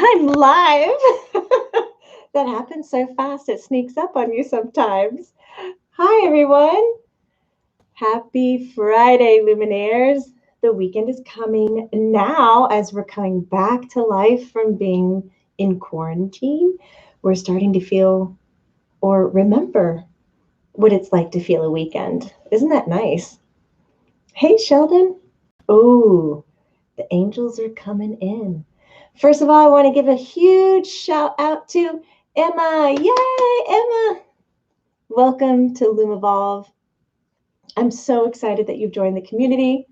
I'm live. That happens so fast, it sneaks up on you sometimes. Hi, everyone. Happy Friday, Luminaires. The weekend is coming now as we're coming back to life from being in quarantine. We're starting to feel or remember what it's like to feel a weekend. Isn't that nice? Hey, Sheldon. Oh, the angels are coming in. First of all, I want to give a huge shout out to Emma. Yay, Emma! Welcome to Loom Evolve. I'm so excited that you've joined the community.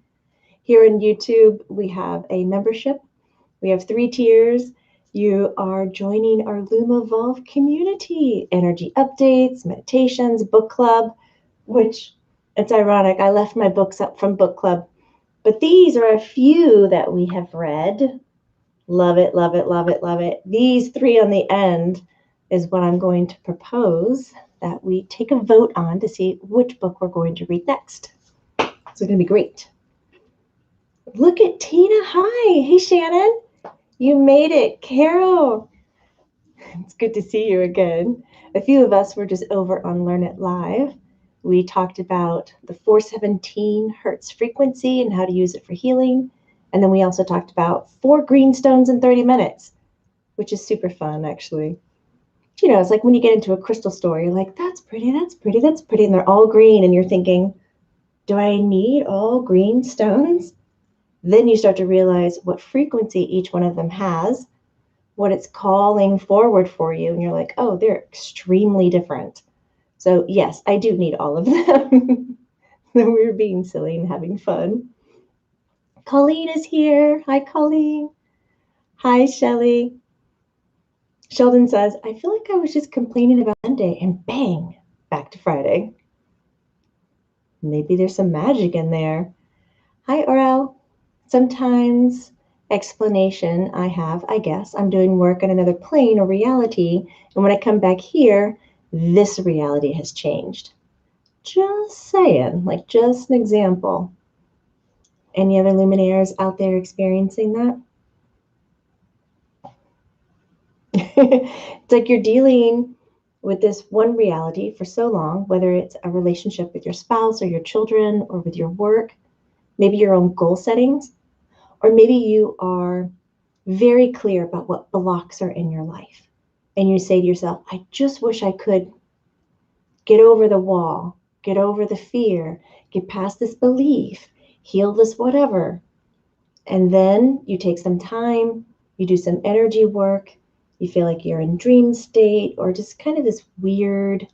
Here on YouTube, we have a membership. We have 3 tiers. You are joining our Loom Evolve community. Energy updates, meditations, book club, which it's ironic. I left my books up from book club. But these are a few that we have read. Love it, love it, love it, love it. These 3 on the end is what I'm going to propose that we take a vote on to see which book we're going to read next. It's going to be great. Look at Tina. Hi. Hey, Shannon. You made it. Carol. It's good to see you again. A few of us were just over on Learn It Live. We talked about the 417 hertz frequency and how to use it for healing. And then we also talked about 4 green stones in 30 minutes, which is super fun, actually. You know, it's like when you get into a crystal store, you're like, that's pretty, that's pretty, that's pretty. And they're all green. And you're thinking, do I need all green stones? Then you start to realize what frequency each one of them has, what it's calling forward for you. And you're like, oh, they're extremely different. So yes, I do need all of them. We're being silly and having fun. Colleen is here. Hi, Colleen. Hi, Shelly. Sheldon says, I feel like I was just complaining about Monday and bang, back to Friday. Maybe there's some magic in there. Hi, Orel. Sometimes explanation I have, I guess, I'm doing work on another plane or reality. And when I come back here, this reality has changed. Just saying, like just an example. Any other luminaires out there experiencing that? It's like you're dealing with this one reality for so long, whether it's a relationship with your spouse or your children or with your work, maybe your own goal settings, or maybe you are very clear about what blocks are in your life. And you say to yourself, I just wish I could get over the wall, get over the fear, get past this belief, heal this whatever. And then you take some time, you do some energy work, you feel like you're in dream state or just kind of this weird,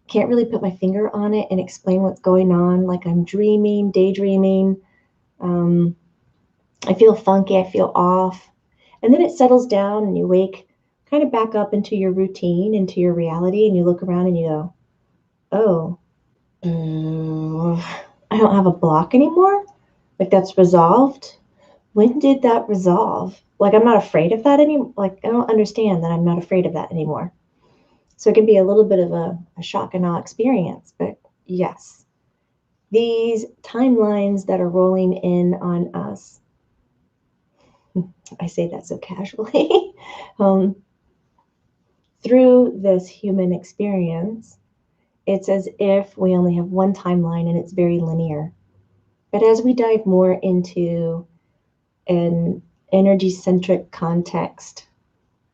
can't really put my finger on it and explain what's going on, like I'm dreaming, daydreaming. I feel funky, I feel off. And then it settles down and you wake kind of back up into your routine, into your reality, and you look around and you go, oh, I don't have a block anymore? Like that's resolved? When did that resolve? Like I'm not afraid of that anymore. Like I don't understand that I'm not afraid of that anymore. So it can be a little bit of a shock and awe experience. But yes, these timelines that are rolling in on us, I say that so casually, through this human experience, it's as if we only have one timeline and it's very linear. But as we dive more into an energy-centric context,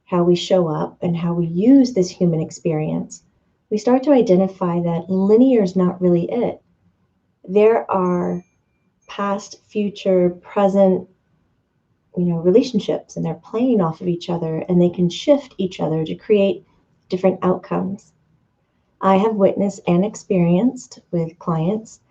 how we show up and how we use this human experience, we start to identify that linear is not really it. There are past, future, present, relationships, and they're playing off of each other and they can shift each other to create different outcomes. I have witnessed and experienced with clients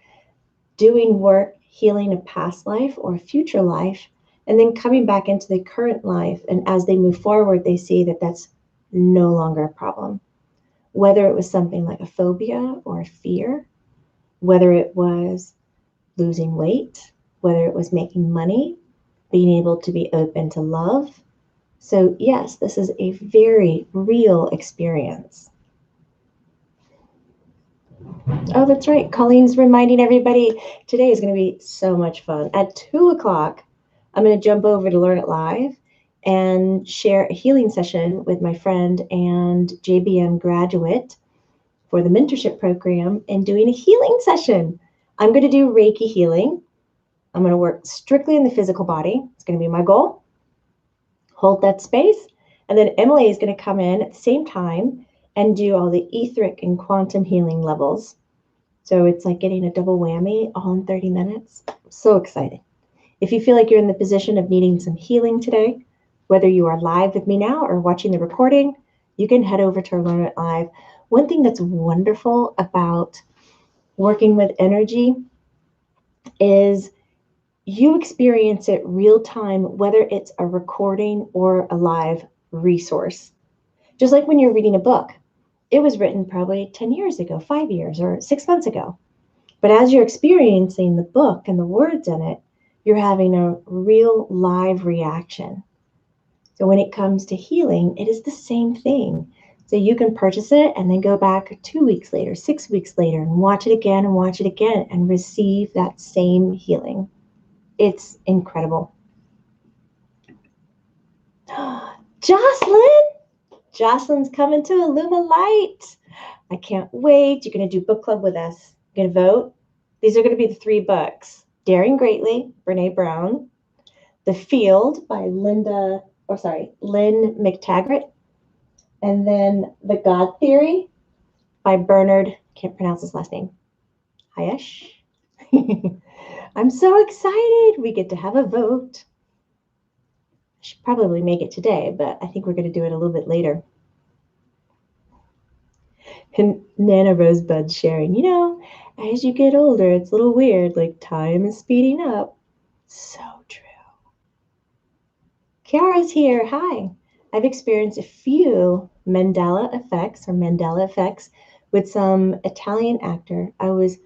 doing work, healing a past life or a future life, and then coming back into the current life. And as they move forward, they see that that's no longer a problem. Whether it was something like a phobia or a fear, whether it was losing weight, whether it was making money, being able to be open to love. So yes, this is a very real experience. Oh, that's right. Colleen's reminding everybody today is going to be so much fun. At 2 o'clock, I'm going to jump over to Learn It Live. and share a healing session with my friend and JBM graduate for the mentorship program and doing a healing session. I'm going to do Reiki healing. I'm going to work strictly in the physical body. It's going to be my goal. Hold that space. And then Emily is going to come in at the same time and do all the etheric and quantum healing levels. So it's like getting a double whammy all in 30 minutes. I'm so excited. If you feel like you're in the position of needing some healing today, whether you are live with me now or watching the recording, you can head over to Learn It Live. One thing that's wonderful about working with energy is you experience it real time, whether it's a recording or a live resource. Just like when you're reading a book, it was written probably 10 years ago, 5 years, or 6 months ago. But as you're experiencing the book and the words in it, you're having a real live reaction. So when it comes to healing, it is the same thing. So you can purchase it and then go back 2 weeks later, 6 weeks later, and watch it again and receive that same healing. It's incredible. Jocelyn! Jocelyn's coming to Illuma Light. I can't wait. You're going to do book club with us. You're going to vote. These are going to be the 3 books. Daring Greatly, Brene Brown. The Field by Lynn McTaggart. And then The God Theory by Bernard, can't pronounce his last name, Hayesh. I'm so excited. We get to have a vote. I should probably make it today, but I think we're going to do it a little bit later. And Nana Rosebud sharing, as you get older, it's a little weird, like time is speeding up. So true. Kiara's here. Hi. I've experienced a few Mandela effects with some Italian actor I was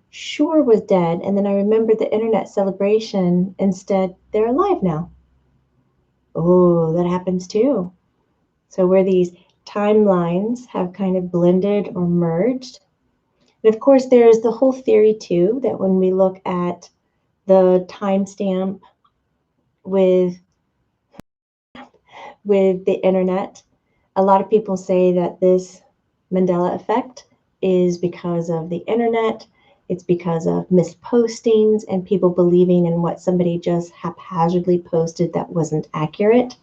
sure was dead, and then I remembered the internet celebration. Instead, they're alive now. Oh, that happens too. So where these timelines have kind of blended or merged. And of course, there's the whole theory too, that when we look at the timestamp with the internet, a lot of people say that this Mandela effect is because of the internet. It's because of missed postings and people believing in what somebody just haphazardly posted that wasn't accurate.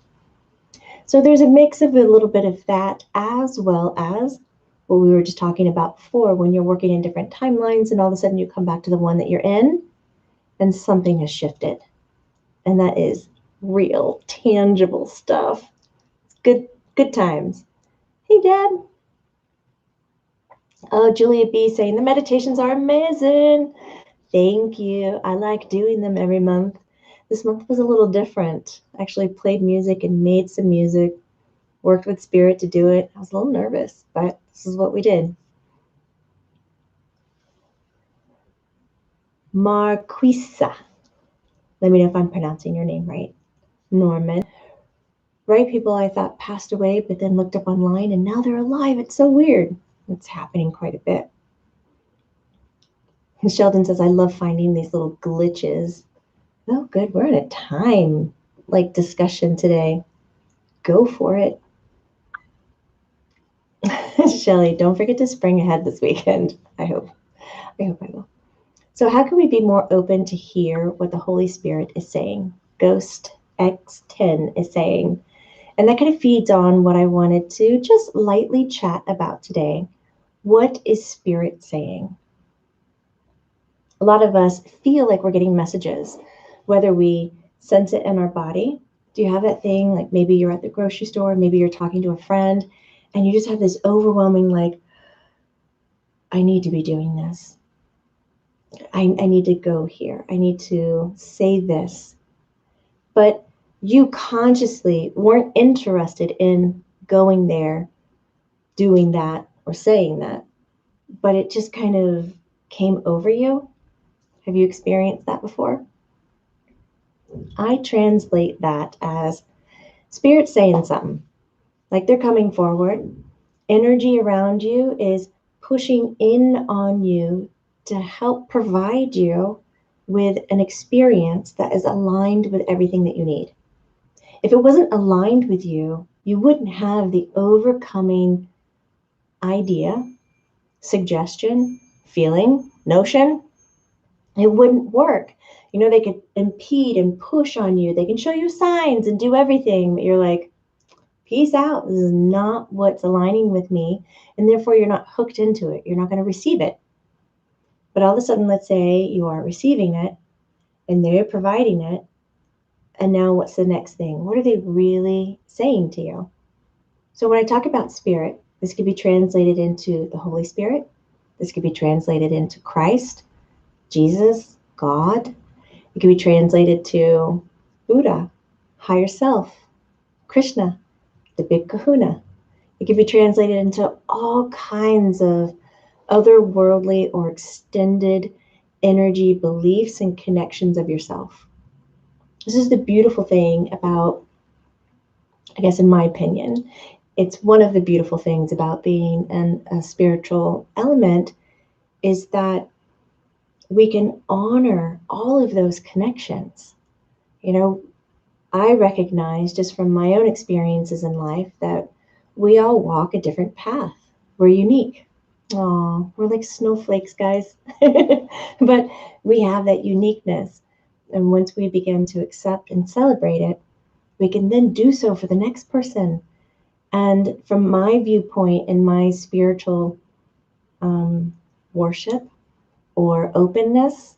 So there's a mix of a little bit of that, as well as what we were just talking about before, when you're working in different timelines and all of a sudden you come back to the one that you're in and something has shifted. And that is real, tangible stuff. Good times. Hey, Deb. Oh, Julia B saying the meditations are amazing. Thank you. I like doing them every month. This month was a little different. I actually played music and made some music, worked with spirit to do it. I was a little nervous, but this is what we did. Marquisa. Let me know if I'm pronouncing your name right. Norman. Right, people I thought passed away, but then looked up online and now they're alive. It's so weird. It's happening quite a bit. Sheldon says, I love finding these little glitches. Oh, good. We're in a time discussion today. Go for it. Shelly, don't forget to spring ahead this weekend. I hope I will. So how can we be more open to hear what the Holy Spirit is saying? Ghost X10 is saying. And that kind of feeds on what I wanted to just lightly chat about today. What is Spirit saying? A lot of us feel like we're getting messages, whether we sense it in our body. Do you have that thing, like maybe you're at the grocery store, maybe you're talking to a friend, and you just have this overwhelming, I need to be doing this. I need to go here. I need to say this. But you consciously weren't interested in going there, doing that, or saying that, but it just kind of came over you. Have you experienced that before? I translate that as Spirit saying something, like they're coming forward. Energy around you is pushing in on you to help provide you with an experience that is aligned with everything that you need. If it wasn't aligned with you, you wouldn't have the overcoming idea, suggestion, feeling, notion. It wouldn't work. They could impede and push on you. They can show you signs and do everything, but you're like, peace out. This is not what's aligning with me. And therefore, you're not hooked into it. You're not going to receive it. But all of a sudden, let's say you are receiving it and they're providing it. And now what's the next thing? What are they really saying to you? So when I talk about spirit, this could be translated into the Holy Spirit. This could be translated into Christ, Jesus, God. It could be translated to Buddha, higher self, Krishna, the big kahuna. It could be translated into all kinds of otherworldly or extended energy beliefs and connections of yourself. This is the beautiful thing about, I guess, in my opinion, it's one of the beautiful things about being a spiritual element is that we can honor all of those connections. I recognize just from my own experiences in life that we all walk a different path. We're unique. Oh, we're like snowflakes, guys. But we have that uniqueness. And once we begin to accept and celebrate it, we can then do so for the next person. And from my viewpoint and my spiritual worship or openness,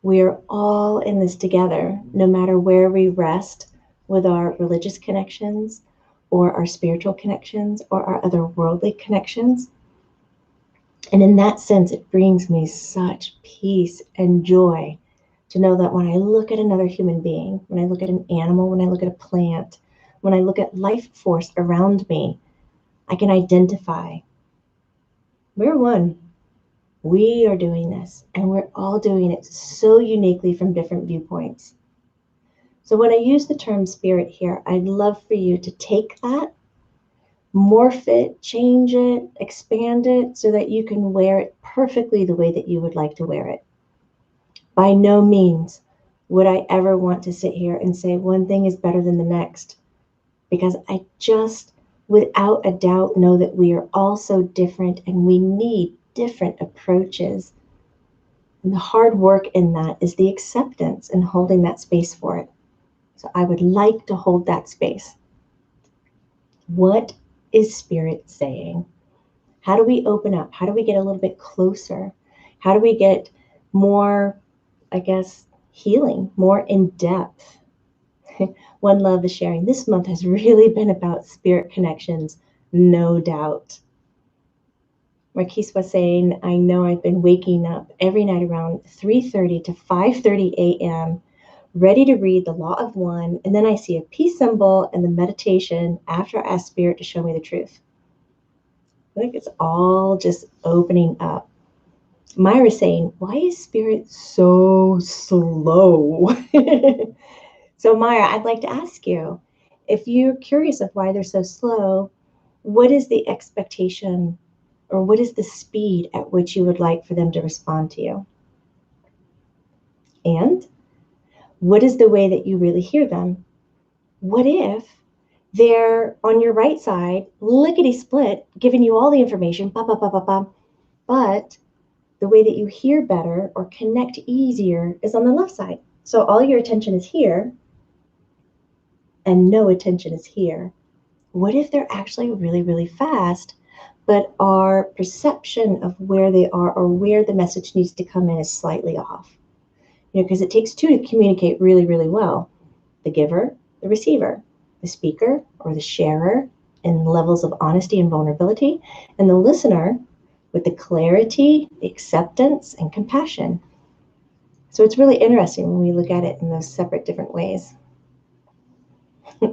we're all in this together, no matter where we rest with our religious connections or our spiritual connections or our other worldly connections. And in that sense, it brings me such peace and joy to know that when I look at another human being, when I look at an animal, when I look at a plant, when I look at life force around me, I can identify we're one. We are doing this, and we're all doing it so uniquely from different viewpoints. So when I use the term spirit here, I'd love for you to take that, morph it, change it, expand it so that you can wear it perfectly the way that you would like to wear it. By no means would I ever want to sit here and say one thing is better than the next, because I just, without a doubt, know that we are all so different and we need different approaches. And the hard work in that is the acceptance and holding that space for it. So I would like to hold that space. What is spirit saying? How do we open up? How do we get a little bit closer? How do we get more, I guess, healing, more in depth? One Love is sharing. This month has really been about spirit connections, no doubt. Marquise was saying, I know I've been waking up every night around 3:30 to 5:30 a.m., ready to read the Law of One, and then I see a peace symbol and the meditation after I ask Spirit to show me the truth. I think it's all just opening up. Myra's saying, why is Spirit so slow? So Myra, I'd like to ask you, if you're curious of why they're so slow, what is the expectation or what is the speed at which you would like for them to respond to you? And what is the way that you really hear them? What if they're on your right side, lickety split, giving you all the information, bah, bah, bah, bah, bah, but the way that you hear better or connect easier is on the left side. So all your attention is here and no attention is here. What if they're actually really, really fast, but our perception of where they are or where the message needs to come in is slightly off? Because it takes two to communicate really, really well. The giver, the receiver, the speaker or the sharer in levels of honesty and vulnerability, and the listener with the clarity, the acceptance, and compassion. So it's really interesting when we look at it in those separate different ways.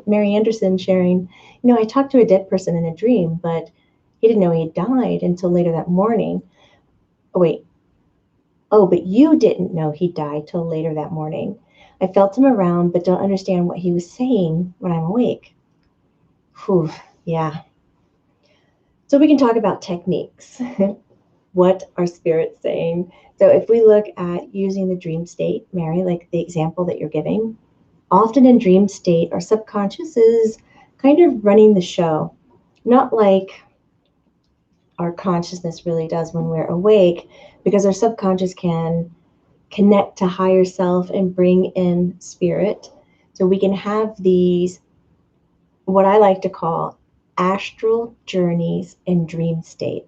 Mary Anderson sharing, I talked to a dead person in a dream, but he didn't know he had died until later that morning. Oh, wait. Oh, but you didn't know he died till later that morning. I felt him around, but don't understand what he was saying when I'm awake. Whew, yeah. So we can talk about techniques. What are spirits saying? So if we look at using the dream state, Mary, like the example that you're giving, Often in dream state, our subconscious is kind of running the show, not like our consciousness really does when we're awake, because our subconscious can connect to higher self and bring in spirit. So we can have these, what I like to call astral journeys in dream state.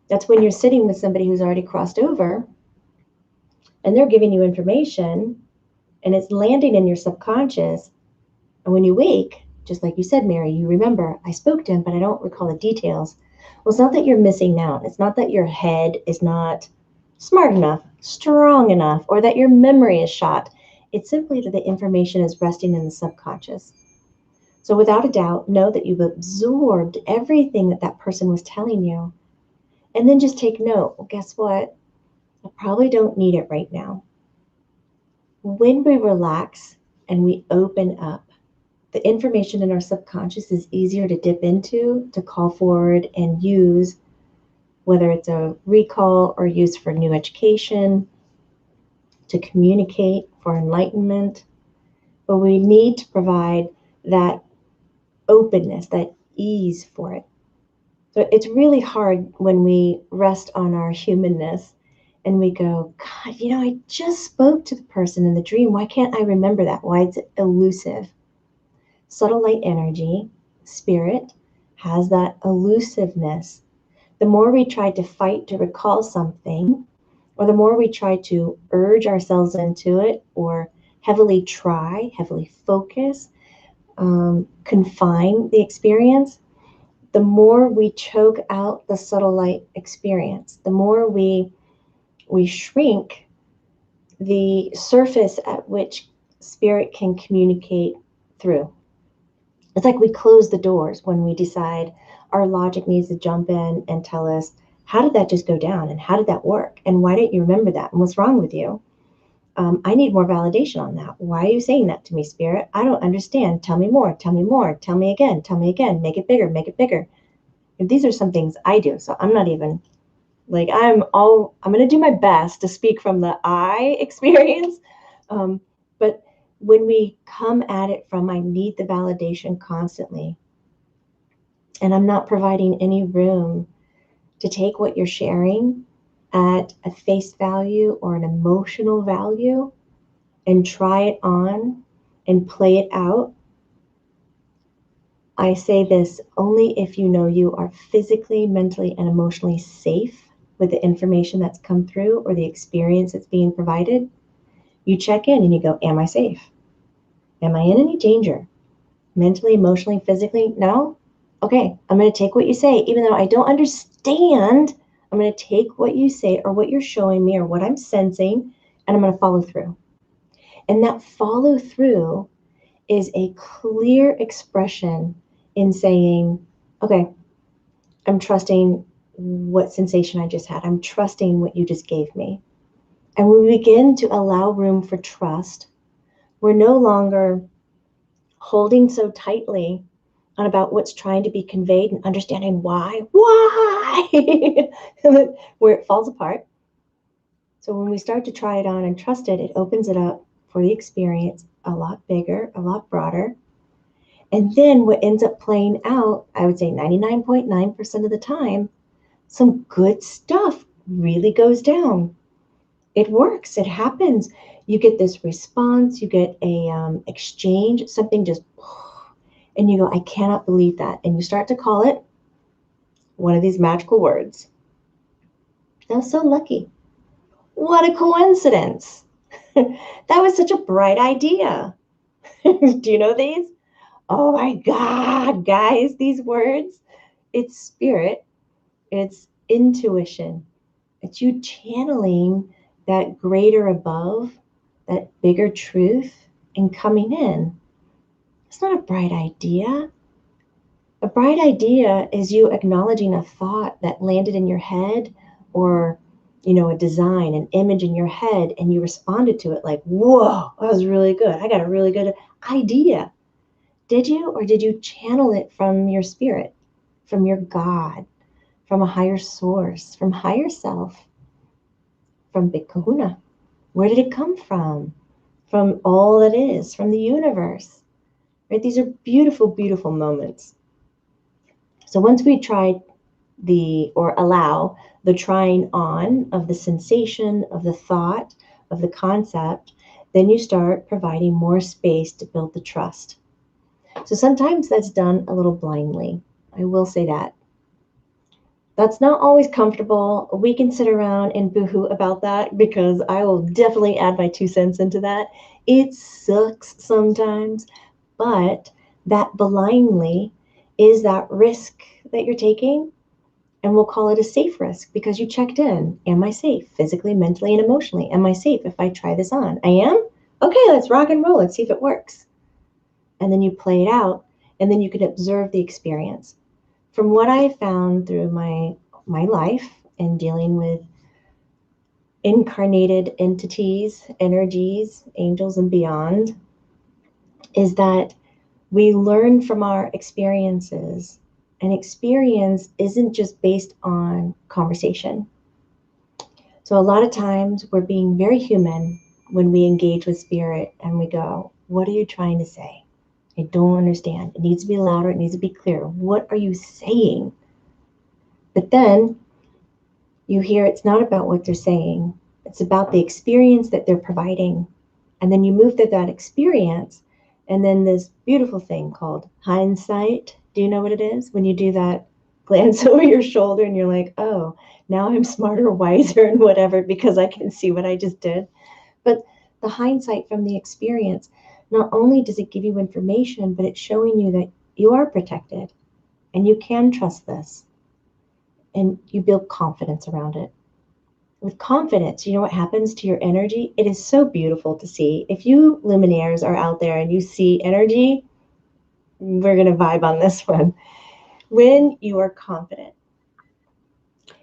That's when you're sitting with somebody who's already crossed over and they're giving you information and it's landing in your subconscious. And when you wake, just like you said, Mary, you remember, I spoke to him, but I don't recall the details. Well, it's not that you're missing out. It's not that your head is not smart enough, strong enough, or that your memory is shot. It's simply that the information is resting in the subconscious. So without a doubt, know that you've absorbed everything that that person was telling you. And then just take note. Well, guess what? I probably don't need it right now. When we relax and we open up, the information in our subconscious is easier to dip into, to call forward and use, whether it's a recall or use for new education, to communicate for enlightenment. But we need to provide that openness, that ease for it. So it's really hard when we rest on our humanness and we go, God, I just spoke to the person in the dream. Why can't I remember that? Why is it elusive? Subtle light energy, spirit, has that elusiveness. The more we try to fight to recall something, or the more we try to urge ourselves into it, or heavily try, heavily focus, confine the experience, the more we choke out the subtle light experience, the more we shrink the surface at which spirit can communicate through. It's like we close the doors when we decide our logic needs to jump in and tell us, how did that just go down? And how did that work? And why didn't you remember that? And what's wrong with you? I need more validation on that. Why are you saying that to me, spirit? I don't understand. Tell me more. Tell me more. Tell me again. Tell me again. Make it bigger. Make it bigger. And these are some things I do. So I'm not even like, I'm going to do my best to speak from the I experience. But when we come at it from, I need the validation constantly, and I'm not providing any room to take what you're sharing at a face value or an emotional value and try it on and play it out. I say this only if you know you are physically, mentally, and emotionally safe with the information that's come through or the experience that's being provided. You check in and you go, am I safe? Am I in any danger? Mentally, emotionally, physically? No? Okay, I'm going to take what you say. Even though I don't understand, I'm going to take what you say or what you're showing me or what I'm sensing, and I'm going to follow through. And that follow through is a clear expression in saying, okay, I'm trusting what sensation I just had. I'm trusting what you just gave me. And when we begin to allow room for trust, we're no longer holding so tightly on about what's trying to be conveyed and understanding why, where it falls apart. So when we start to try it on and trust it, it opens it up for the experience a lot bigger, a lot broader. And then what ends up playing out, I would say 99.9% of the time, some good stuff really goes down. It works. It happens. You get this response. You get a exchange. Something just, and you go, I cannot believe that. And you start to call it one of these magical words. I was so lucky. What a coincidence. That was such a bright idea. Do you know these? Oh my God, guys, these words. It's spirit. It's intuition. It's you channeling that greater above, that bigger truth, and coming in. It's not a bright idea. A bright idea is you acknowledging a thought that landed in your head, or a design, an image in your head, and you responded to it like, whoa, that was really good. I got a really good idea. Did you? Or did you channel it from your spirit, from your God, from a higher source, from higher self, from Big Kahuna? Where did it come from? from all that is, from the universe, right? These are beautiful, beautiful moments. So once we try or allow the trying on of the sensation, of the thought, of the concept, then you start providing more space to build the trust. So sometimes that's done a little blindly. I will say that. That's not always comfortable. We can sit around and boohoo about that because I will definitely add my 2 cents into that. It sucks sometimes, but that blindly is that risk that you're taking. And we'll call it a safe risk because you checked in. Am I safe physically, mentally, and emotionally? Am I safe if I try this on? I am? Okay, let's rock and roll. Let's see if it works. And then you play it out, and then you can observe the experience. From what I found through my life and dealing with incarnated entities, energies, angels, and beyond, is that we learn from our experiences. And experience isn't just based on conversation. So a lot of times we're being very human when we engage with spirit and we go, what are you trying to say? I don't understand. It needs to be louder. It needs to be clearer. What are you saying? But then you hear it's not about what they're saying. It's about the experience that they're providing. And then you move to that experience. And then this beautiful thing called hindsight. Do you know what it is? When you do that glance over your shoulder and you're like, oh, now I'm smarter, wiser, and whatever because I can see what I just did. But the hindsight from the experience, not only does it give you information, but it's showing you that you are protected and you can trust this. And you build confidence around it. With confidence, you know what happens to your energy? It is so beautiful to see. If you Luminaires are out there and you see energy, we're going to vibe on this one. When you are confident,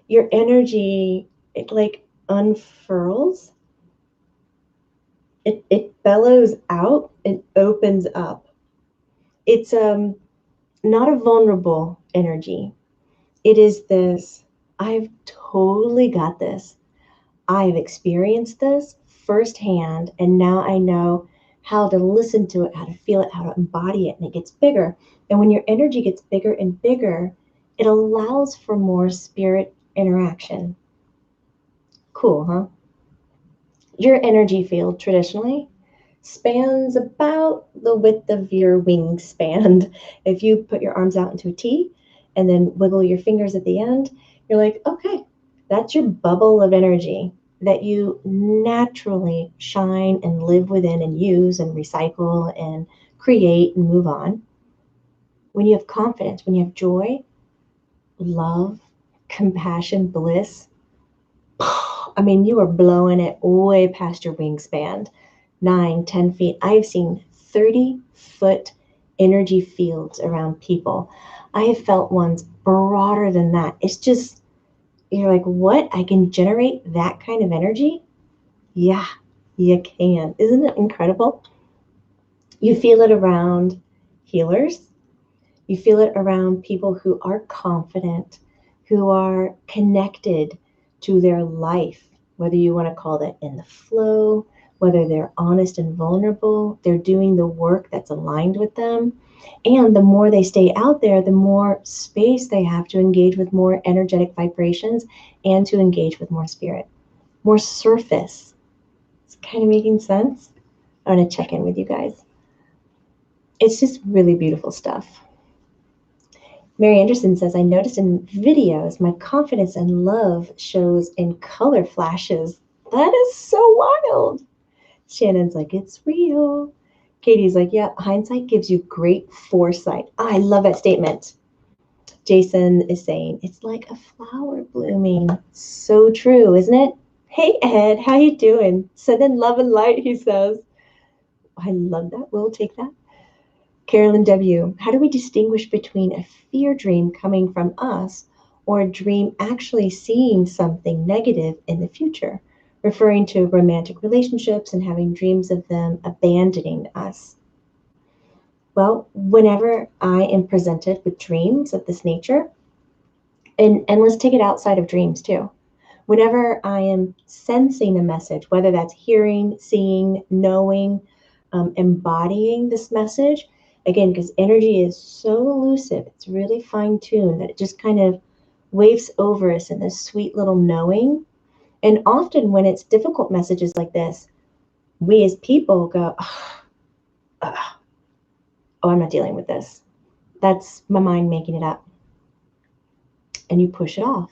your energy, it like unfurls, it bellows out and opens up. It's not a vulnerable energy. It is this, I've totally got this. I've experienced this firsthand, and now I know how to listen to it, how to feel it, how to embody it, and it gets bigger. And when your energy gets bigger and bigger, it allows for more spirit interaction. Cool, huh? Your energy field traditionally spans about the width of your wingspan. If you put your arms out into a T and then wiggle your fingers at the end, you're like, okay, that's your bubble of energy that you naturally shine and live within and use and recycle and create and move on. When you have confidence, when you have joy, love, compassion, bliss, I mean, you are blowing it way past your wingspan. 9, 10 feet. I've seen 30-foot energy fields around people. I have felt ones broader than that. It's just, you're like, what? I can generate that kind of energy? Yeah, you can. Isn't it incredible? You feel it around healers. You feel it around people who are confident, who are connected to their life, whether you want to call that in the flow, whether they're honest and vulnerable, they're doing the work that's aligned with them. And the more they stay out there, the more space they have to engage with more energetic vibrations and to engage with more spirit, more surface. It's kind of making sense. I want to check in with you guys. It's just really beautiful stuff. Mary Anderson says, I noticed in videos my confidence and love shows in color flashes. That is so wild. Shannon's like, it's real. Katie's like, yeah, hindsight gives you great foresight. I love that statement. Jason is saying, it's like a flower blooming. So true, isn't it? Hey, Ed, how you doing? Sending love and light, he says. I love that. We'll take that. Carolyn W., how do we distinguish between a fear dream coming from us or a dream actually seeing something negative in the future, referring to romantic relationships and having dreams of them abandoning us? Well, whenever I am presented with dreams of this nature, and let's take it outside of dreams too. Whenever I am sensing a message, whether that's hearing, seeing, knowing, embodying this message, again, because energy is so elusive, it's really fine tuned that it just kind of waves over us in this sweet little knowing. And often when it's difficult messages like this, we as people go, oh, I'm not dealing with this. That's my mind making it up. And you push it off.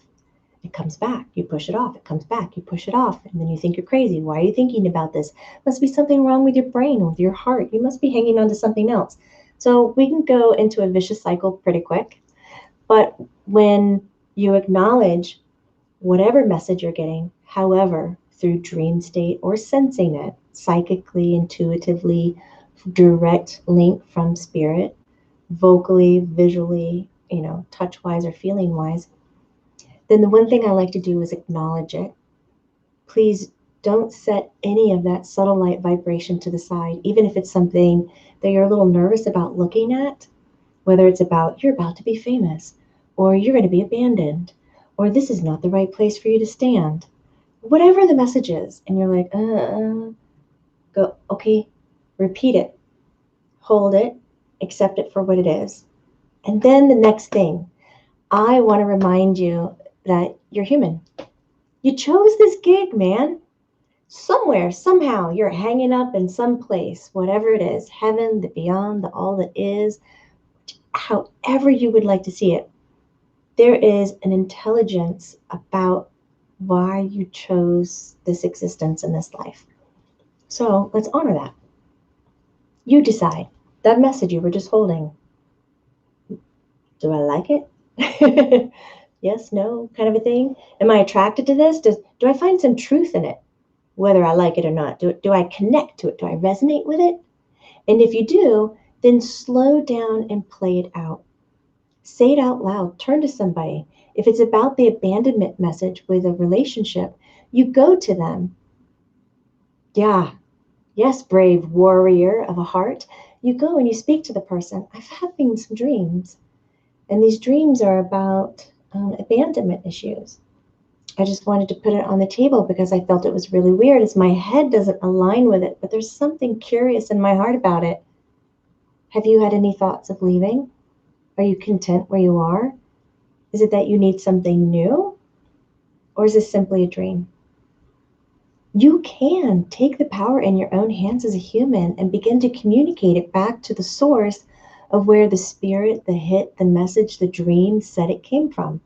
It comes back. You push it off. It comes back. You push it off. And then you think you're crazy. Why are you thinking about this? Must be something wrong with your brain, with your heart. You must be hanging on to something else. So we can go into a vicious cycle pretty quick. But when you acknowledge whatever message you're getting, however, through dream state or sensing it, psychically, intuitively, direct link from spirit, vocally, visually, touch wise or feeling wise, then the one thing I like to do is acknowledge it. Please don't set any of that subtle light vibration to the side, even if it's something that you're a little nervous about looking at, whether it's about you're about to be famous, or you're going to be abandoned, or this is not the right place for you to stand. Whatever the message is, and you're like, go, okay, repeat it, hold it, accept it for what it is. And then the next thing, I want to remind you that you're human. You chose this gig, man. Somewhere, somehow, you're hanging up in some place, whatever it is, heaven, the beyond, the all that is, however you would like to see it. There is an intelligence about why you chose this existence in this life. So let's honor that. You decide. That message you were just holding, do I like it? Yes, no, kind of a thing. Am I attracted to this? Do I find some truth in it? Whether I like it or not. Do I connect to it? Do I resonate with it? And if you do, then slow down and play it out. Say it out loud. Turn to somebody. If it's about the abandonment message with a relationship, you go to them. Yeah, yes, brave warrior of a heart. You go and you speak to the person. I've having some dreams. And these dreams are about abandonment issues. I just wanted to put it on the table because I felt it was really weird as my head doesn't align with it, but there's something curious in my heart about it. Have you had any thoughts of leaving? Are you content where you are? Is it that you need something new? Or is this simply a dream? You can take the power in your own hands as a human and begin to communicate it back to the source of where the spirit, the hit, the message, the dream said it came from.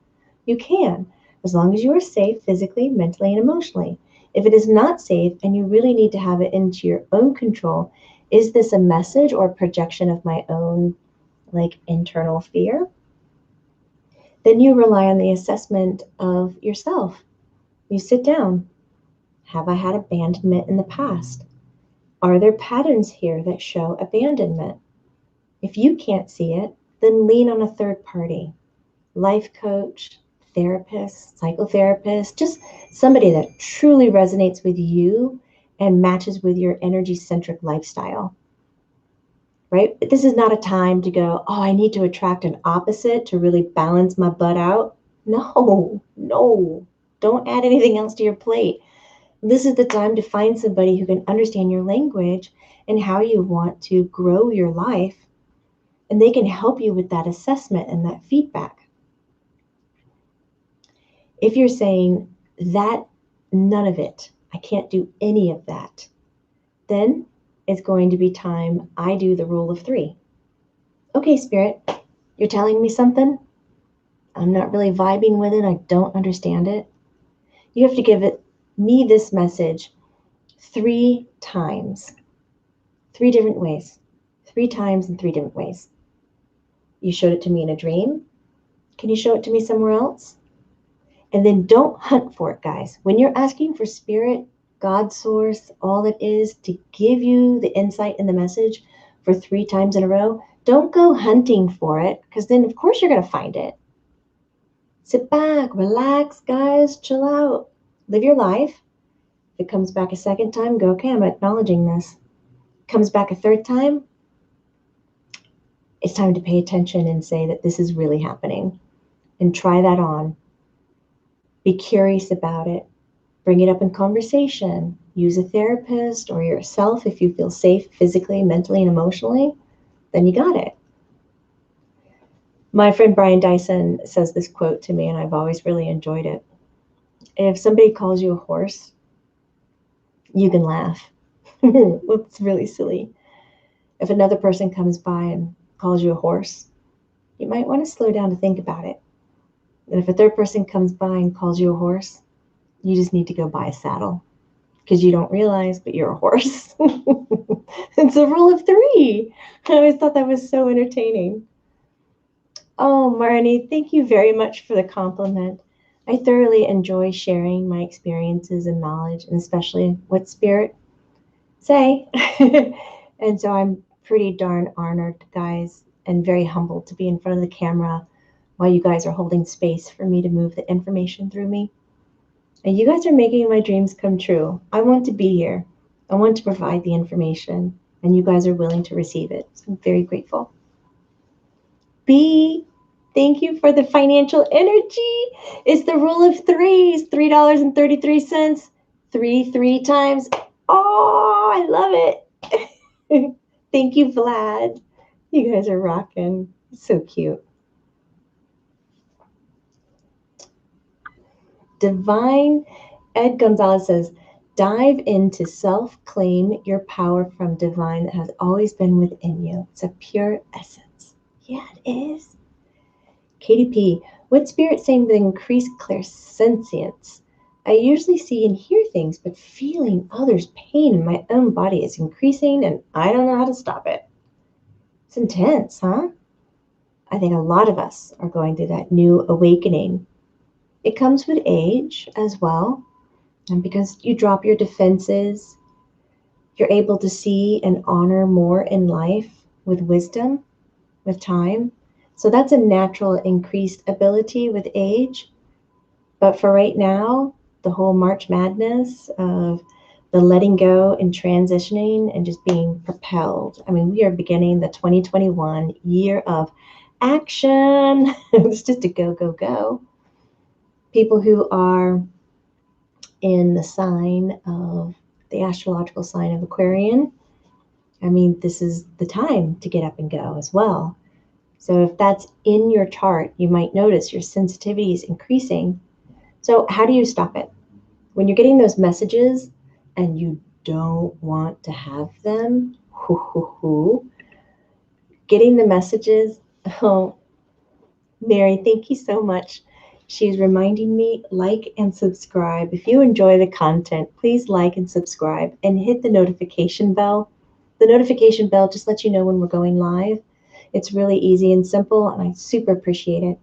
You can, as long as you are safe physically, mentally, and emotionally. If it is not safe and you really need to have it into your own control, is this a message or a projection of my own internal fear? Then you rely on the assessment of yourself. You sit down. Have I had abandonment in the past? Are there patterns here that show abandonment? If you can't see it, then lean on a third party, life coach, therapist, psychotherapist, just somebody that truly resonates with you and matches with your energy centric lifestyle. Right? But this is not a time to go, oh, I need to attract an opposite to really balance my butt out. No, no, don't add anything else to your plate. This is the time to find somebody who can understand your language and how you want to grow your life. And they can help you with that assessment and that feedback. If you're saying that, none of it, I can't do any of that, then it's going to be time I do the rule of 3. Okay, spirit, you're telling me something. I'm not really vibing with it. I don't understand it. You have to give me this message 3 times, 3 different ways, 3 times in 3 different ways. You showed it to me in a dream. Can you show it to me somewhere else? And then don't hunt for it, guys. When you're asking for spirit, God source, all it is to give you the insight and the message for 3 times in a row, don't go hunting for it, because then of course you're going to find it. Sit back, relax, guys, chill out, live your life. If it comes back a second time, go, okay, I'm acknowledging this. Comes back a third time, it's time to pay attention and say that this is really happening and try that on. Be curious about it. Bring it up in conversation. Use a therapist or yourself if you feel safe physically, mentally, and emotionally. Then you got it. My friend Brian Dyson says this quote to me, and I've always really enjoyed it. If somebody calls you a horse, you can laugh. It's really silly. If another person comes by and calls you a horse, you might want to slow down to think about it. And if a third person comes by and calls you a horse, you just need to go buy a saddle because you don't realize, but you're a horse. It's a rule of three. I always thought that was so entertaining. Oh, Marnie, thank you very much for the compliment. I thoroughly enjoy sharing my experiences and knowledge, and especially what spirit say. And so I'm pretty darn honored, guys, and very humbled to be in front of the camera while you guys are holding space for me to move the information through me. And you guys are making my dreams come true. I want to be here. I want to provide the information, and you guys are willing to receive it. So I'm very grateful. B, thank you for the financial energy. It's the rule of threes, $3.33, three times. Oh, I love it. Thank you, Vlad. You guys are rocking. So cute. Divine Ed Gonzalez says, dive into self-claim your power from divine that has always been within you. It's a pure essence. Yeah, it is. Katie P, what spirit saying with increased clairsentience? I usually see and hear things, but feeling others' pain in my own body is increasing and I don't know how to stop it. It's intense, huh? I think a lot of us are going through that new awakening. It comes with age as well. And because you drop your defenses, you're able to see and honor more in life with wisdom, with time. So that's a natural increased ability with age. But for right now, the whole March Madness of the letting go and transitioning and just being propelled. I mean, we are beginning the 2021 year of action. It's just a go, go, go. People who are in the sign of the astrological sign of Aquarian, I mean, this is the time to get up and go as well. So if that's in your chart, you might notice your sensitivity is increasing. So how do you stop it? When you're getting those messages and you don't want to have them, getting the messages, oh, Mary, thank you so much. She's reminding me, like and subscribe. If you enjoy the content, please like and subscribe and hit the notification bell. The notification bell just lets you know when we're going live. It's really easy and simple, and I super appreciate it.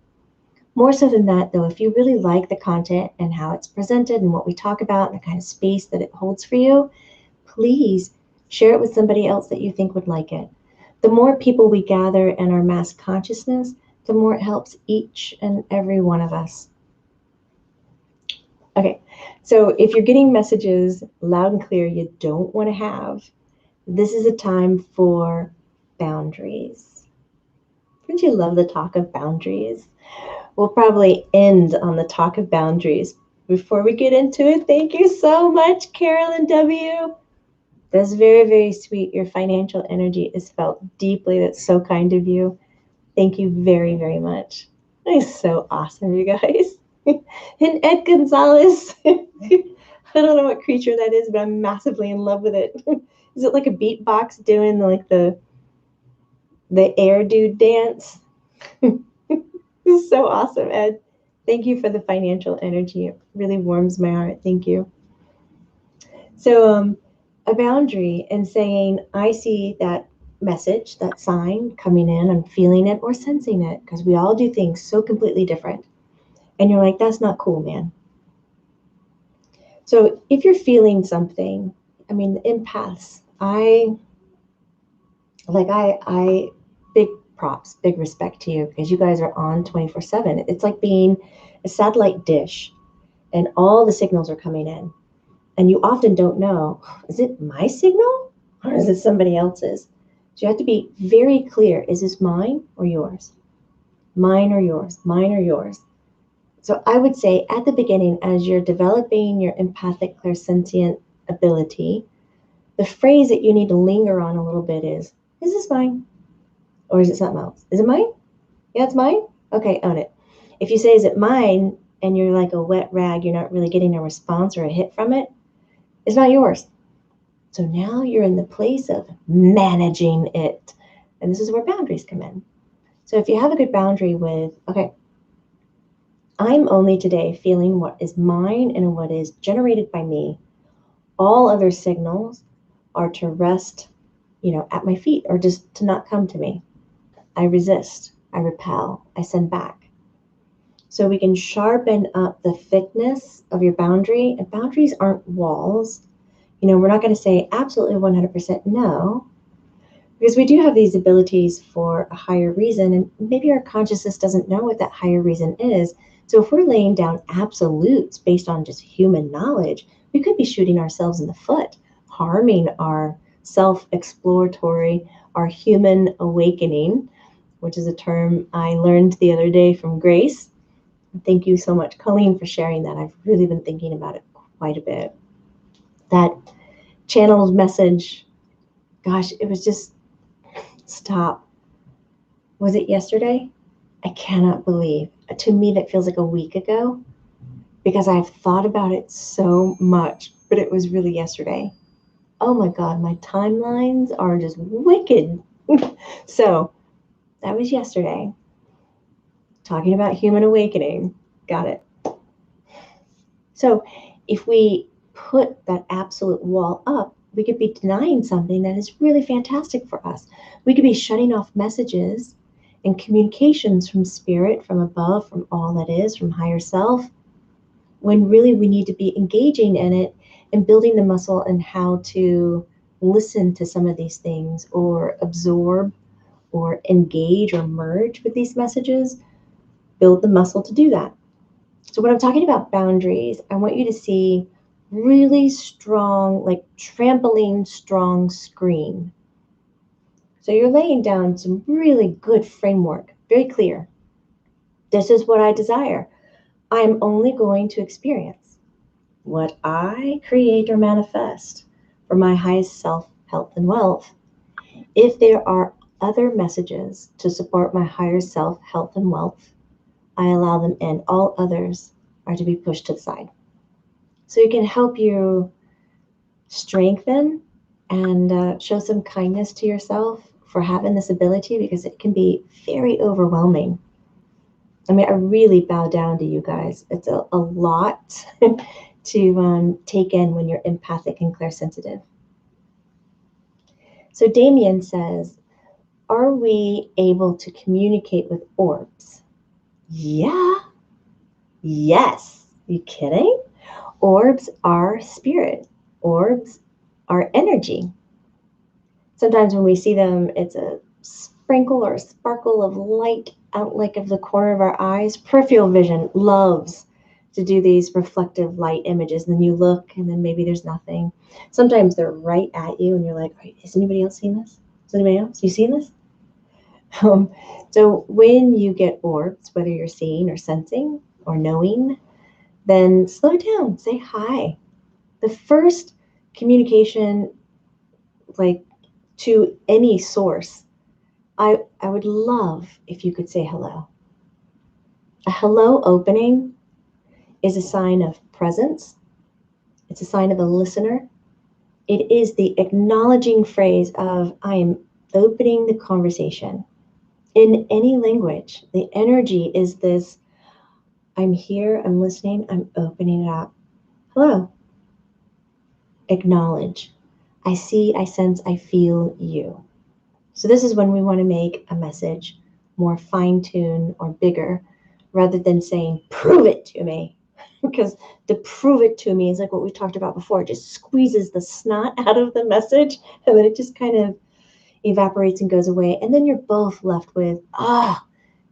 More so than that, though, if you really like the content and how it's presented and what we talk about and the kind of space that it holds for you, please share it with somebody else that you think would like it. The more people we gather in our mass consciousness, the more it helps each and every one of us. Okay, so if you're getting messages loud and clear you don't want to have, this is a time for boundaries. Don't you love the talk of boundaries? We'll probably end on the talk of boundaries. Before we get into it, thank you so much, Carolyn W. That's very, very sweet. Your financial energy is felt deeply. That's so kind of you. Thank you very, very much. That's so awesome, you guys. And Ed Gonzalez. I don't know what creature that is, but I'm massively in love with it. Is it like a beatbox doing like the air dude dance? This is so awesome, Ed. Thank you for the financial energy. It really warms my heart. Thank you. So a boundary and saying, I see that message, that sign coming in, I'm feeling it or sensing it, because we all do things so completely different. And you're like, that's not cool, man. So if you're feeling something, I mean, the empaths, I big props, big respect to you, because you guys are on 24/7. It's like being a satellite dish and all the signals are coming in. And you often don't know, is it my signal or is it somebody else's? So you have to be very clear. Is this mine or yours? Mine or yours? Mine or yours? So I would say at the beginning, as you're developing your empathic clairsentient ability, the phrase that you need to linger on a little bit is this mine? Or is it something else? Is it mine? Yeah, it's mine? Okay, own it. If you say, is it mine? And you're like a wet rag, you're not really getting a response or a hit from it, it's not yours. So now you're in the place of managing it. And this is where boundaries come in. So if you have a good boundary with, okay, I'm only today feeling what is mine and what is generated by me. All other signals are to rest, at my feet or just to not come to me. I resist, I repel, I send back. So we can sharpen up the thickness of your boundary. And boundaries aren't walls. We're not going to say absolutely 100% no, because we do have these abilities for a higher reason. And maybe our consciousness doesn't know what that higher reason is. So if we're laying down absolutes based on just human knowledge, we could be shooting ourselves in the foot, harming our self-exploratory, our human awakening, which is a term I learned the other day from Grace. Thank you so much, Colleen, for sharing that. I've really been thinking about it quite a bit. That channeled message, gosh, it was just stop. Was it yesterday? I cannot believe. To me, that feels like a week ago because I've thought about it so much, but it was really yesterday. Oh my God, my timelines are just wicked. So that was yesterday. Talking about human awakening. Got it. So if we put that absolute wall up, we could be denying something that is really fantastic for us. We could be shutting off messages and communications from spirit, from above, from all that is, from higher self, when really we need to be engaging in it and building the muscle and how to listen to some of these things or absorb or engage or merge with these messages, build the muscle to do that. So when I'm talking about boundaries, I want you to see really strong, like trampoline strong screen. So you're laying down some really good framework, very clear. This is what I desire. I'm only going to experience what I create or manifest for my highest self, health, and wealth. If there are other messages to support my higher self, health, and wealth, I allow them in. All others are to be pushed to the side. So it can help you strengthen and show some kindness to yourself for having this ability, because it can be very overwhelming. I mean, I really bow down to you guys. It's a lot to take in when you're empathic and clairsensitive. So Damien says, are we able to communicate with orbs? Yeah. Yes. You kidding? Orbs are spirit. Orbs are energy. Sometimes when we see them, it's a sprinkle or a sparkle of light out like of the corner of our eyes. Peripheral vision loves to do these reflective light images. And then you look and then maybe there's nothing. Sometimes they're right at you and you're like, has anybody else seen this? Has anybody else? You seen this? So when you get orbs, whether you're seeing or sensing or knowing, then slow down, say hi. The first communication, like to any source, I would love if you could say hello. A hello opening is a sign of presence. It's a sign of a listener. It is the acknowledging phrase of, I am opening the conversation. In any language, the energy is this, I'm here, I'm listening, I'm opening it up. Hello. Acknowledge. I see, I sense, I feel you. So this is when we want to make a message more fine-tuned or bigger, rather than saying, prove it to me. Because to prove it to me is like what we talked about before. It just squeezes the snot out of the message, and then it just kind of evaporates and goes away. And then you're both left with,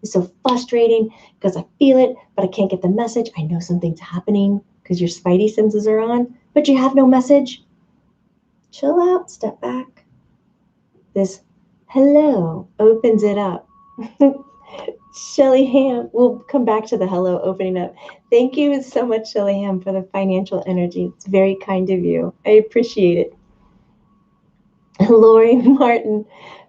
it's so frustrating because I feel it, but I can't get the message. I know something's happening because your spidey senses are on, but you have no message. Chill out, step back. This hello opens it up. Shelly Ham, we'll come back to the hello opening up. Thank you so much, Shelly Ham, for the financial energy. It's very kind of you. I appreciate it. Lori Martin,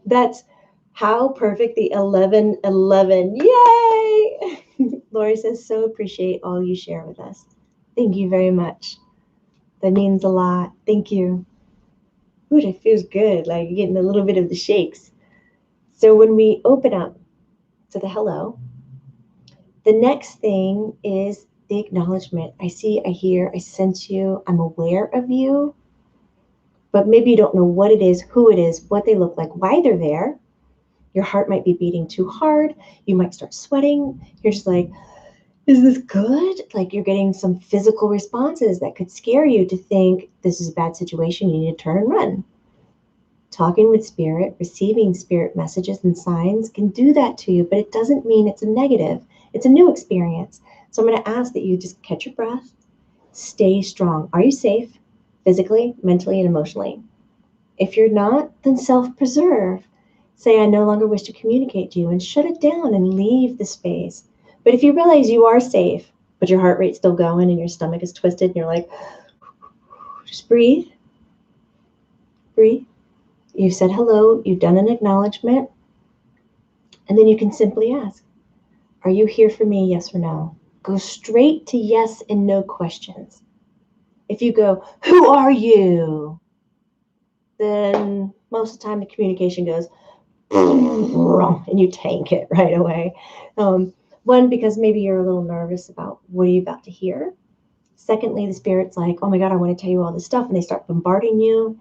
that's how perfect the 1111. Yay! Lori says, so appreciate all you share with us. Thank you very much. That means a lot. Thank you. Ooh, it feels good, like getting a little bit of the shakes. So when we open up to the hello, the next thing is the acknowledgement. I see, I hear, I sense you, I'm aware of you, but maybe you don't know what it is, who it is, what they look like, why they're there. Your heart might be beating too hard. You might start sweating. You're just like, is this good? Like you're getting some physical responses that could scare you to think this is a bad situation. You need to turn and run. Talking with spirit, receiving spirit messages and signs can do that to you, but it doesn't mean it's a negative. It's a new experience. So I'm going to ask that you just catch your breath, stay strong. Are you safe physically, mentally, and emotionally? If you're not, then self preserve. Say, I no longer wish to communicate to you and shut it down and leave the space. But if you realize you are safe, but your heart rate's still going and your stomach is twisted and you're like, just breathe, breathe. You've said hello, you've done an acknowledgement, and then you can simply ask, are you here for me, yes or no? Go straight to yes and no questions. If you go, who are you? Then most of the time the communication goes, and you tank it right away. One, because maybe you're a little nervous about what are you about to hear. Secondly, the spirit's like, oh my God, I want to tell you all this stuff. And they start bombarding you.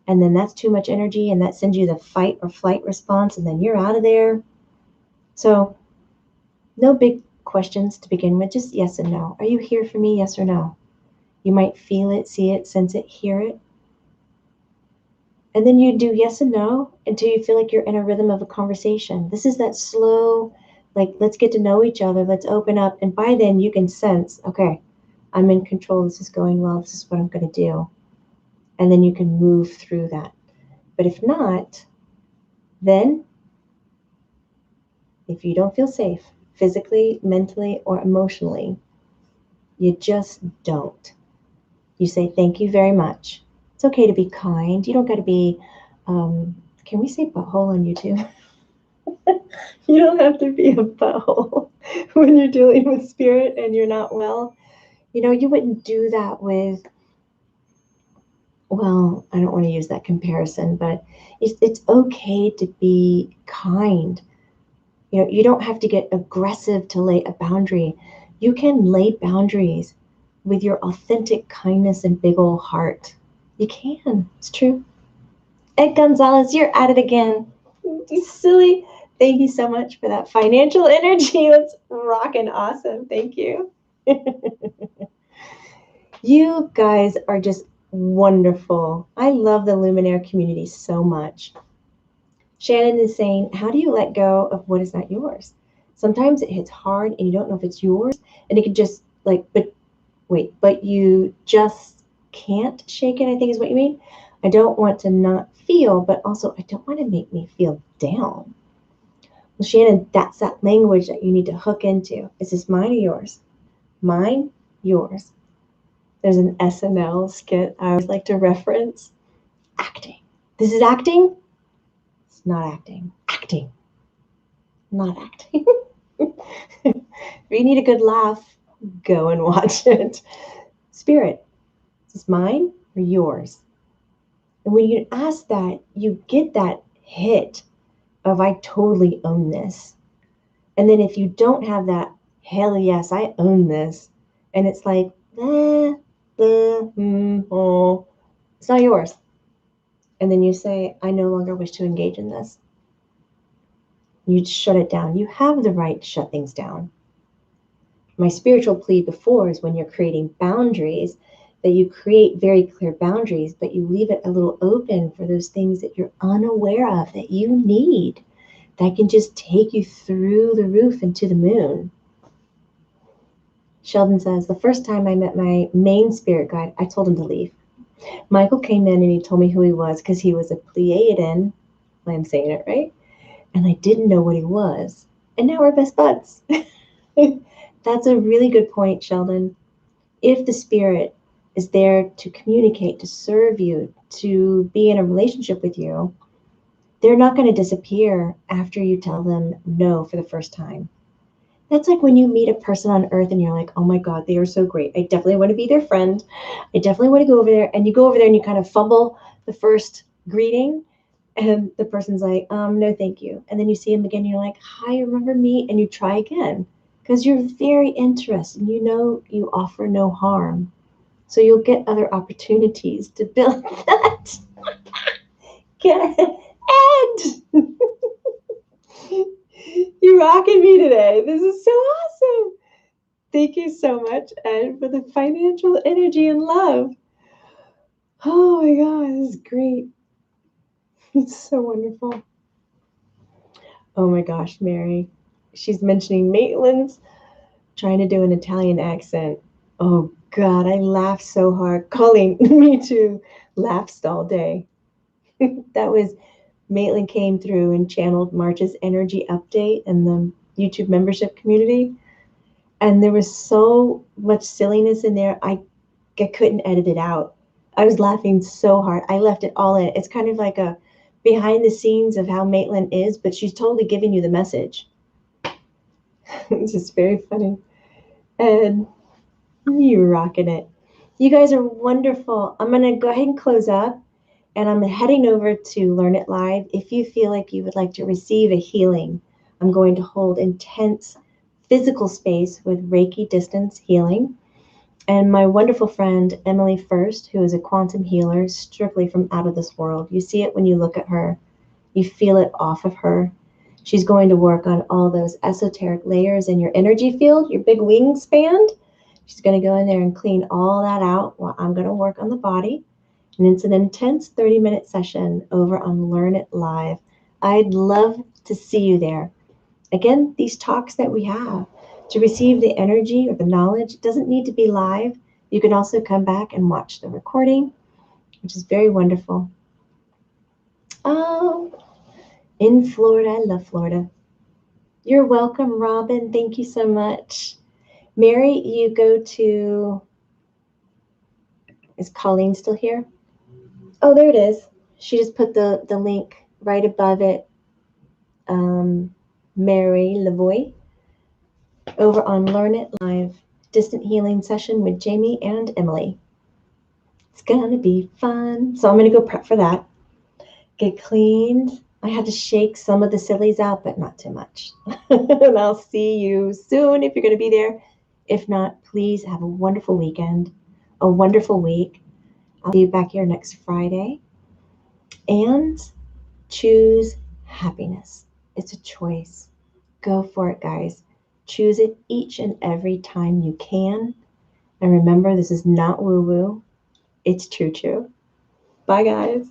And then that's too much energy. And that sends you the fight or flight response. And then you're out of there. So no big questions to begin with, just yes and no. Are you here for me, yes or no? You might feel it, see it, sense it, hear it. And then you do yes and no until you feel like you're in a rhythm of a conversation. This is that slow, like, let's get to know each other, let's open up. And by then you can sense, okay, I'm in control, this is going well, this is what I'm going to do. And then you can move through that. But if not, then if you don't feel safe, physically, mentally, or emotionally, you just don't. You say, thank you very much. It's okay to be kind. You don't got to be, can we say butthole on YouTube? You don't have to be a butthole when you're dealing with spirit and you're not well. You know, you wouldn't do that with, well, I don't want to use that comparison, but it's okay to be kind. You know, you don't have to get aggressive to lay a boundary. You can lay boundaries with your authentic kindness and big old heart. You can. It's true. Ed Gonzalez, you're at it again. You silly. Thank you so much for that financial energy. That's rocking awesome. Thank you. You guys are just wonderful. I love the Luminaire community so much. Shannon is saying, how do you let go of what is not yours? Sometimes it hits hard and you don't know if it's yours. And it can just like, but you just can't shake it, I think is what you mean. I don't want to not feel, but also I don't want to make me feel down. Well, Shannon, that's that language that you need to hook into. Is this mine or yours? Mine, yours. There's an SNL skit I always like to reference. Acting. This is acting? It's not acting. Acting. Not acting. If you need a good laugh, go and watch it. Spirit. Is this mine or yours? And when you ask that, you get that hit of I totally own this. And then if you don't have that, hell yes, I own this. And it's like, oh, it's not yours. And then you say, I no longer wish to engage in this. You shut it down. You have the right to shut things down. My spiritual plea before is when you're creating boundaries, that you create very clear boundaries, but you leave it a little open for those things that you're unaware of that you need, that can just take you through the roof and to the moon. Sheldon says, the first time I met my main spirit guide, I told him to leave. Michael came in and he told me who he was because he was a Pleiadian. I'm saying it right. And I didn't know what he was. And now we're best buds. That's a really good point, Sheldon. If the spirit is there to communicate, to serve you, to be in a relationship with you, they're not going to disappear after you tell them no for the first time. That's like when you meet a person on earth and you're like, oh my God, they are so great. I definitely want to be their friend. I definitely want to go over there. And you go over there and you kind of fumble the first greeting. And the person's like, no, thank you. And then you see him again. And you're like, hi, remember me? And you try again because you're very interested and you know you offer no harm. So you'll get other opportunities to build that. Get Ed! You're rocking me today. This is so awesome. Thank you so much, Ed, for the financial energy and love. Oh my God, this is great. It's so wonderful. Oh my gosh, Mary. She's mentioning Maitland's trying to do an Italian accent. Oh God, I laughed so hard. Colleen, me too. Laughed all day. That was Maitland came through and channeled March's energy update in the YouTube membership community. And there was so much silliness in there. I couldn't edit it out. I was laughing so hard. I left it all in. It's kind of like a behind the scenes of how Maitland is, but she's totally giving you the message. It's just very funny. And you're rocking it. You guys are wonderful. I'm going to go ahead and close up, and I'm heading over to Learn It Live. If you feel like you would like to receive a healing, I'm going to hold intense physical space with Reiki distance healing. And my wonderful friend, Emily First, who is a quantum healer strictly from out of this world. You see it when you look at her, you feel it off of her. She's going to work on all those esoteric layers in your energy field, your big wingspan. She's going to go in there and clean all that out while I'm going to work on the body. And it's an intense 30-minute session over on Learn It Live. I'd love to see you there. Again, these talks that we have, to receive the energy or the knowledge, it doesn't need to be live. You can also come back and watch the recording, which is very wonderful. Oh, in Florida, I love Florida. You're welcome, Robin. Thank you so much. Mary, you go to, is Colleen still here? Oh, there it is. She just put the link right above it. Mary Lavoie over on Learn It Live, distant healing session with Jamie and Emily. It's gonna be fun. So I'm gonna go prep for that. Get cleaned. I had to shake some of the sillies out, but not too much. And I'll see you soon if you're gonna be there. If not, please have a wonderful weekend, a wonderful week. I'll see you back here next Friday. And choose happiness. It's a choice. Go for it, guys. Choose it each and every time you can. And remember, this is not woo woo, it's true true. Bye, guys.